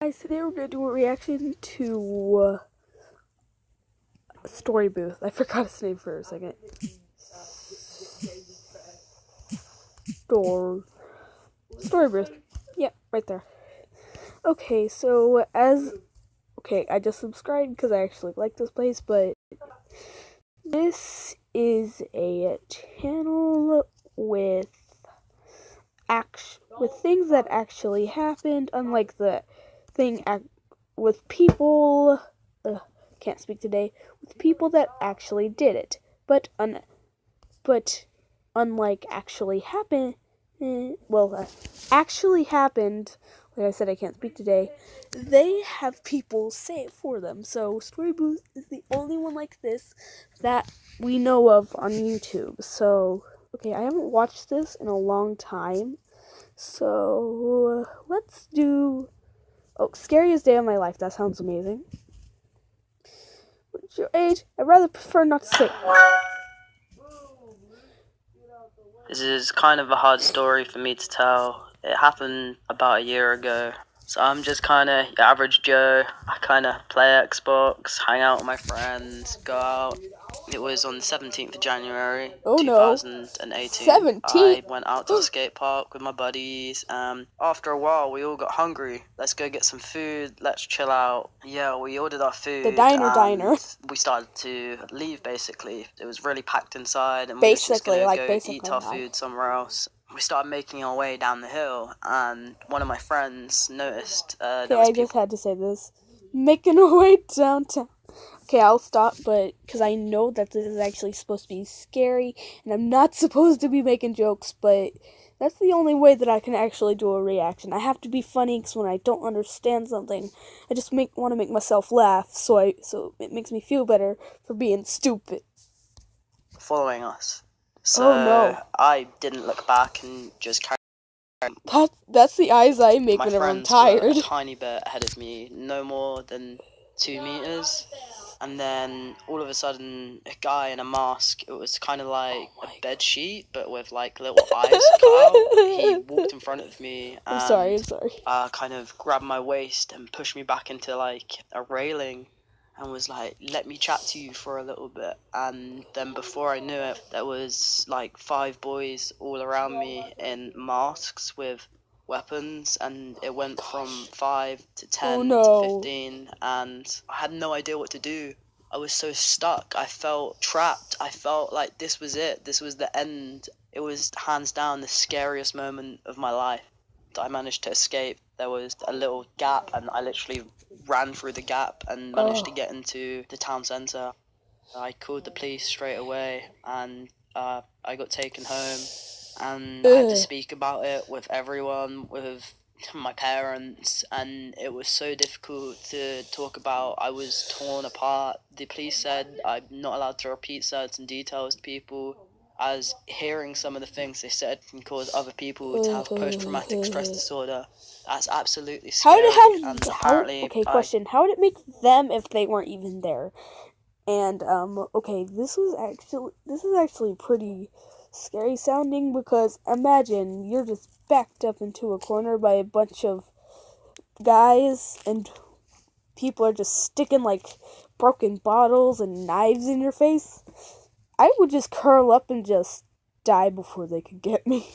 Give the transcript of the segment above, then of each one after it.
Guys, today we're going to do a reaction to Storybooth. I forgot its name for a second. Storybooth. Yep, right there. Okay, so I just subscribed because I actually like this place, but this is a channel with things that actually happened, unlike the thing with people. Can't speak today. With people that actually did it, but unlike actually happened. Actually happened. Like I said, I can't speak today. They have people say it for them. So Storybooth is the only one like this that we know of on YouTube. So okay, I haven't watched this in a long time. So let's do Scariest Day of My Life. That sounds amazing. What's your age? I'd rather prefer not to say. This is kind of a hard story for me to tell. It happened about a year ago. So I'm just kind of your average Joe. I kind of play Xbox, hang out with my friends, go out. It was on the 17th of January, 2018. 17th? I went out to the skate park with my buddies. After a while, we all got hungry. Let's go get some food. Let's chill out. Yeah, we ordered our food. The diner. We started to leave, basically. It was really packed inside, and we were just going to go eat our food somewhere else. We started making our way down the hill, and one of my friends noticed just had to say this. Making our way downtown. Okay, I'll stop, but because I know that this is actually supposed to be scary, and I'm not supposed to be making jokes, but that's the only way that I can actually do a reaction. I have to be funny, because when I don't understand something, I just want to make myself laugh, so it makes me feel better for being stupid. Following us. So I didn't look back and just carried on. That's the eyes I make whenever I'm tired. My friends were a tiny bit ahead of me, no more than 2 meters. And then all of a sudden, a guy in a mask, it was kind of like a bed sheet, but with like little eyes cut out. He walked in front of me and I'm sorry. Kind of grabbed my waist and pushed me back into like a railing. And was like, let me chat to you for a little bit. And then before I knew it, there was like 5 boys all around me in masks with weapons, and it went from 5 to 10 to 15, and I had no idea what to do. I was so stuck. I felt trapped. I felt like this was it. This was the end. It was hands down the scariest moment of my life. I managed to escape. There was a little gap, and I literally ran through the gap and managed to get into the town centre. I called the police straight away, and I got taken home, and I had to speak about it with everyone, with my parents, and it was so difficult to talk about. I was torn apart. The police said I'm not allowed to repeat certain details to people, as hearing some of the things they said can cause other people to have post-traumatic stress disorder. That's absolutely scary. Question. How would it make them if they weren't even there? And, this is actually pretty scary sounding, because imagine you're just backed up into a corner by a bunch of guys, and people are just sticking, like, broken bottles and knives in your face. I would just curl up and just die before they could get me.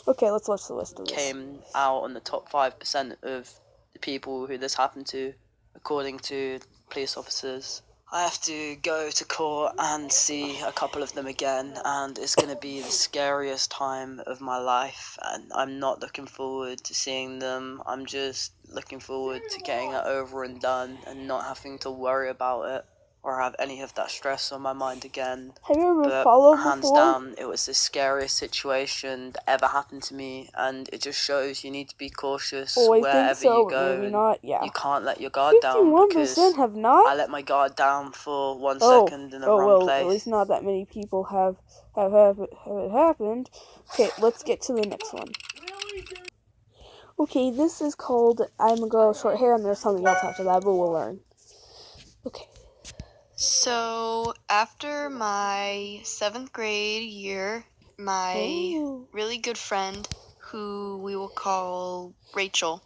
Okay, let's watch the rest of this. Came out on the top 5% of the people who this happened to, according to police officers. I have to go to court and see a couple of them again, and it's going to be the scariest time of my life, and I'm not looking forward to seeing them. I'm just looking forward to getting it over and done and not having to worry about it or have any of that stress on my mind again. Have you ever followed hands before? down, it was the scariest situation that ever happened to me, and it just shows you need to be cautious wherever you go. Maybe not. Yeah. You can't let your guard down, because have not. I let my guard down for 1 second in the wrong place. At least not that many people have it happened. Okay, let's get to the next one. Okay, this is called I'm a Girl with Short Hair, and there's something else after that, but we'll learn. Okay. So, after my 7th grade year, my really good friend, who we will call Rachel,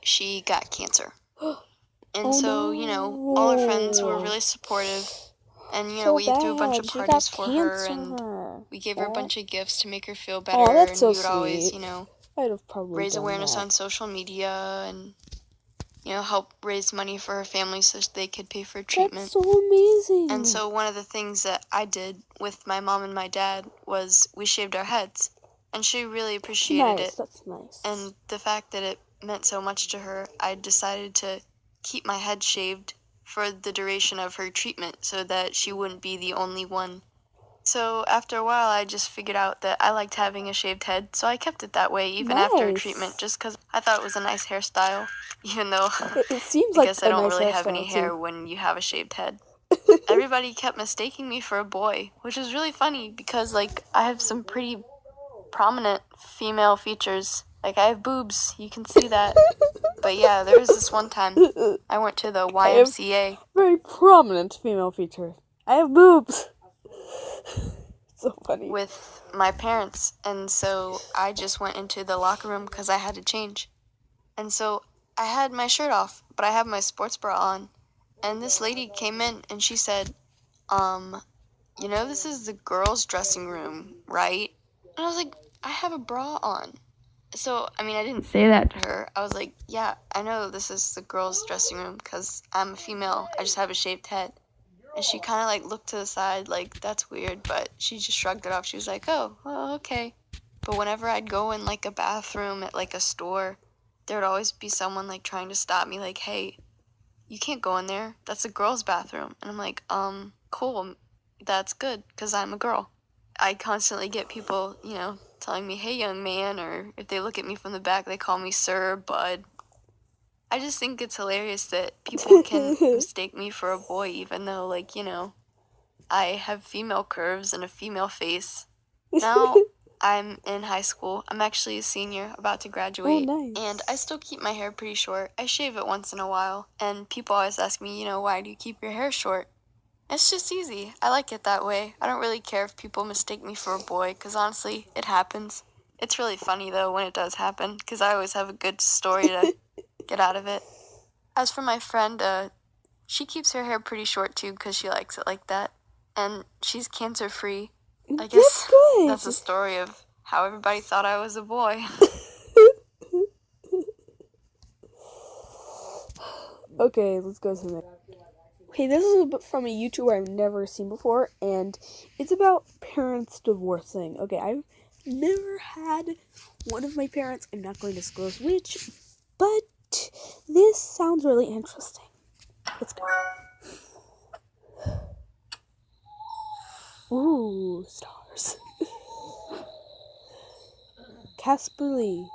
she got cancer. And Oh, so, no. all her friends were really supportive. And, So we threw a bunch of bad. She parties got for her, cancer. and we gave her a bunch of gifts to make her feel better. Oh, that's and so we would always, sweet. I'd have probably raise done awareness that. on social media and, help raise money for her family so they could pay for treatment. That's so amazing. And so one of the things that I did with my mom and my dad was we shaved our heads. And she really appreciated it. That's nice. And the fact that it meant so much to her, I decided to keep my head shaved for the duration of her treatment so that she wouldn't be the only one. So after a while, I just figured out that I liked having a shaved head, so I kept it that way even after treatment, just because I thought it was a nice hairstyle, even though it seems I like guess I don't nice really have any hair too. when you have a shaved head. Everybody kept mistaking me for a boy, which is really funny because, I have some pretty prominent female features. I have boobs, you can see that. But yeah, there was this one time I went to the YMCA. Very prominent female feature. I have boobs. So funny. With my parents, and so I just went into the locker room because I had to change. And so I had my shirt off, but I have my sports bra on. And this lady came in and she said, this is the girls' dressing room, right? And I was like, I have a bra on. So, I didn't say that to her. I was like, yeah, I know this is the girls' dressing room because I'm a female. I just have a shaved head. And she kind of looked to the side that's weird, but she just shrugged it off. She was like, oh, well, okay. But whenever I'd go in a bathroom at a store, there would always be someone trying to stop me hey, you can't go in there. That's a girl's bathroom. And I'm like, cool. That's good because I'm a girl. I constantly get people, telling me, hey, young man, or if they look at me from the back, they call me sir, bud. I just think it's hilarious that people can mistake me for a boy, even though, I have female curves and a female face. Now I'm in high school. I'm actually a senior, about to graduate. Oh, nice. And I still keep my hair pretty short. I shave it once in a while. And people always ask me, why do you keep your hair short? It's just easy. I like it that way. I don't really care if people mistake me for a boy, because honestly, it happens. It's really funny, though, when it does happen, because I always have a good story to get out of it. As for my friend, she keeps her hair pretty short, too, because she likes it like that. And she's cancer-free. I guess that's the story of how everybody thought I was a boy. Okay, let's go to the next. Okay, this is from a YouTuber I've never seen before, and it's about parents divorcing. Okay, I've never had one of my parents. I'm not going to disclose which, but this sounds really interesting. Let's go. Ooh, stars. Casper Lee.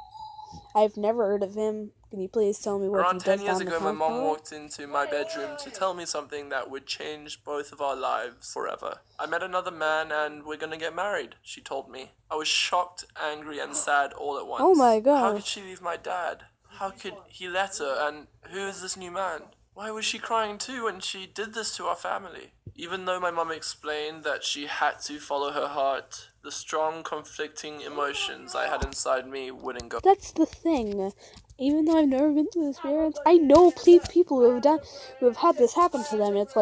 I've never heard of him. Can you please tell me what Around he does 10 years down the ago, my mom Concord? walked into my bedroom to tell me something that would change both of our lives forever. I met another man and we're gonna get married, she told me. I was shocked, angry, and sad all at once. Oh my gosh. How could she leave my dad? How could he let her? And who is this new man? Why was she crying too when she did this to our family? Even though my mom explained that she had to follow her heart, the strong, conflicting emotions I had inside me wouldn't go. That's the thing. Even though I've never been through this experience, I know people who have had this happen to them. It's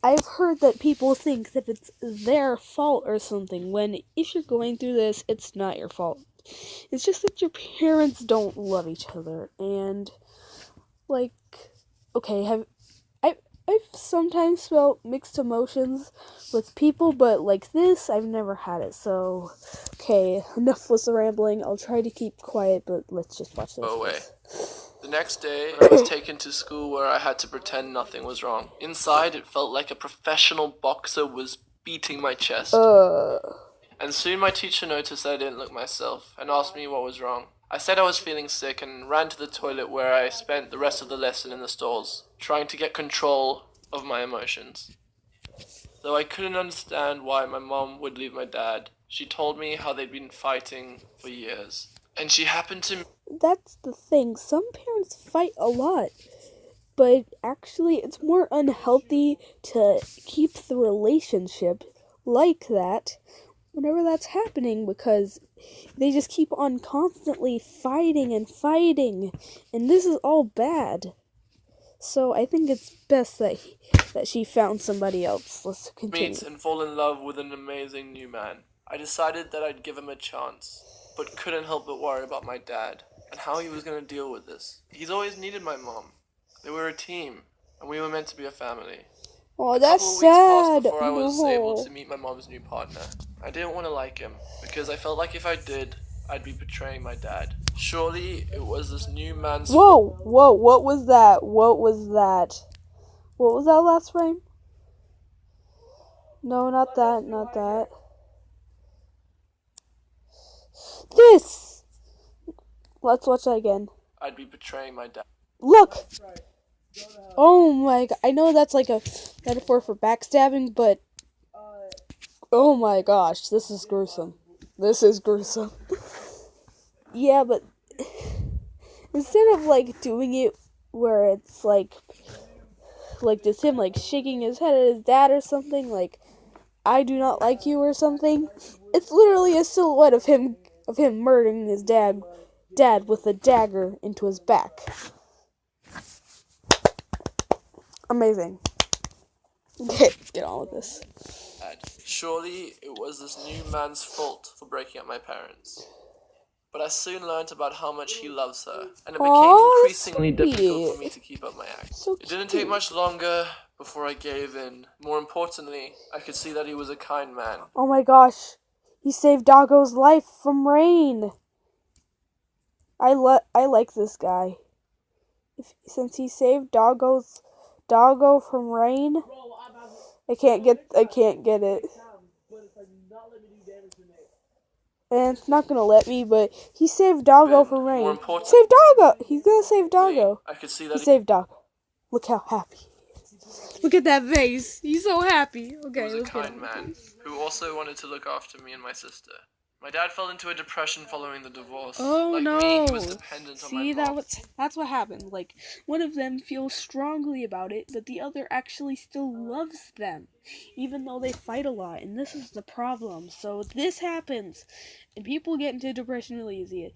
I've heard that people think that it's their fault or something, when if you're going through this, it's not your fault. It's just that your parents don't love each other, and okay, I've sometimes felt mixed emotions with people, but this, I've never had it. So, okay, enough with the rambling. I'll try to keep quiet, but let's just watch this. Go away. The next day, I was taken to school where I had to pretend nothing was wrong. Inside, it felt like a professional boxer was beating my chest. And soon my teacher noticed I didn't look myself and asked me what was wrong. I said I was feeling sick and ran to the toilet where I spent the rest of the lesson in the stalls, trying to get control of my emotions. Though I couldn't understand why my mom would leave my dad, she told me how they'd been fighting for years. And she happened to... That's the thing. Some parents fight a lot, but actually it's more unhealthy to keep the relationship like that whenever that's happening, because they just keep on constantly fighting and fighting, and this is all bad. So I think it's best that she found somebody else. Let's continue. Meet and fall in love with an amazing new man. I decided that I'd give him a chance, but couldn't help but worry about my dad and how he was going to deal with this. He's always needed my mom. They were a team, and we were meant to be a family. Oh, that's sad. A couple of weeks passed before I was able to meet my mom's new partner. I didn't want to like him, because I felt like if I did, I'd be betraying my dad. Surely it was this new man's... Whoa, what was that? What was that? What was that last frame? No, not that, not that. This! Let's watch that again. I'd be betraying my dad. Look! Oh my god, I know that's like a metaphor for backstabbing, but... Oh my gosh, this is gruesome. This is gruesome. Yeah, but... Instead of like doing it where it's like just him like shaking his head at his dad or something, like, I do not like you or something, it's literally a silhouette of him murdering his dad with a dagger into his back. Amazing. Okay, let's get on with this. Surely it was this new man's fault for breaking up my parents. But I soon learned about how much he loves her, and it became increasingly difficult for me to keep up my act. It didn't take much longer before I gave in. More importantly, I could see that he was a kind man. Oh my gosh, he saved Doggo's life from rain. I like this guy. Since he saved Doggo from rain, I can't get it. And it's not gonna let me, but he saved Doggo from rain. Save Doggo! He's gonna save Doggo. I could see that he saved Doggo. Look how happy he is. Look at that face. He's so happy. Okay, he was a kind man who also wanted to look after me and my sister. My dad fell into a depression following the divorce. Oh like no! Me, he was dependent on my mom. That's what happened. Like, one of them feels strongly about it, but the other actually still loves them, even though they fight a lot. And this is the problem. So this happens, and people get into depression really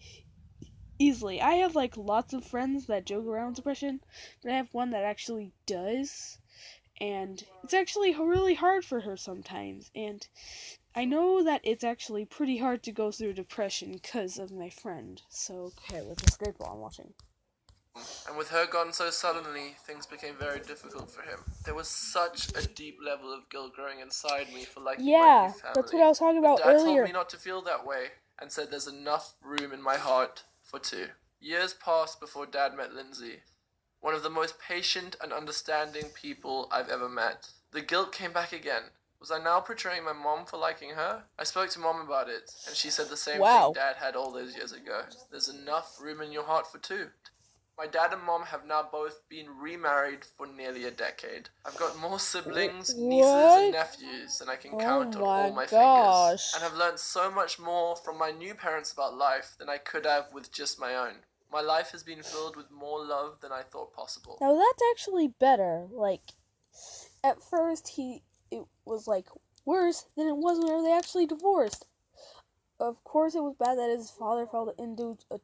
easily. I have like lots of friends that joke around with depression, but I have one that actually does, and it's actually really hard for her sometimes. And I know that it's actually pretty hard to go through depression because of my friend. So, okay, let's escape while I'm watching. And with her gone so suddenly, things became very difficult for him. There was such a deep level of guilt growing inside me for liking my new family. That's what I was talking about Dad earlier. told me not to feel that way and said there's enough room in my heart for two. Years passed before Dad met Lindsay, one of the most patient and understanding people I've ever met. The guilt came back again. Was I now portraying my mom for liking her? I spoke to Mom about it, and she said the same thing Dad had all those years ago. There's enough room in your heart for two. My dad and Mom have now both been remarried for nearly a decade. I've got more siblings, nieces, and nephews than I can count on all my fingers. And have learned so much more from my new parents about life than I could have with just my own. My life has been filled with more love than I thought possible. Now that's actually better. Like, at first it was like worse than it was when they actually divorced. Of course it was bad that his father fell into a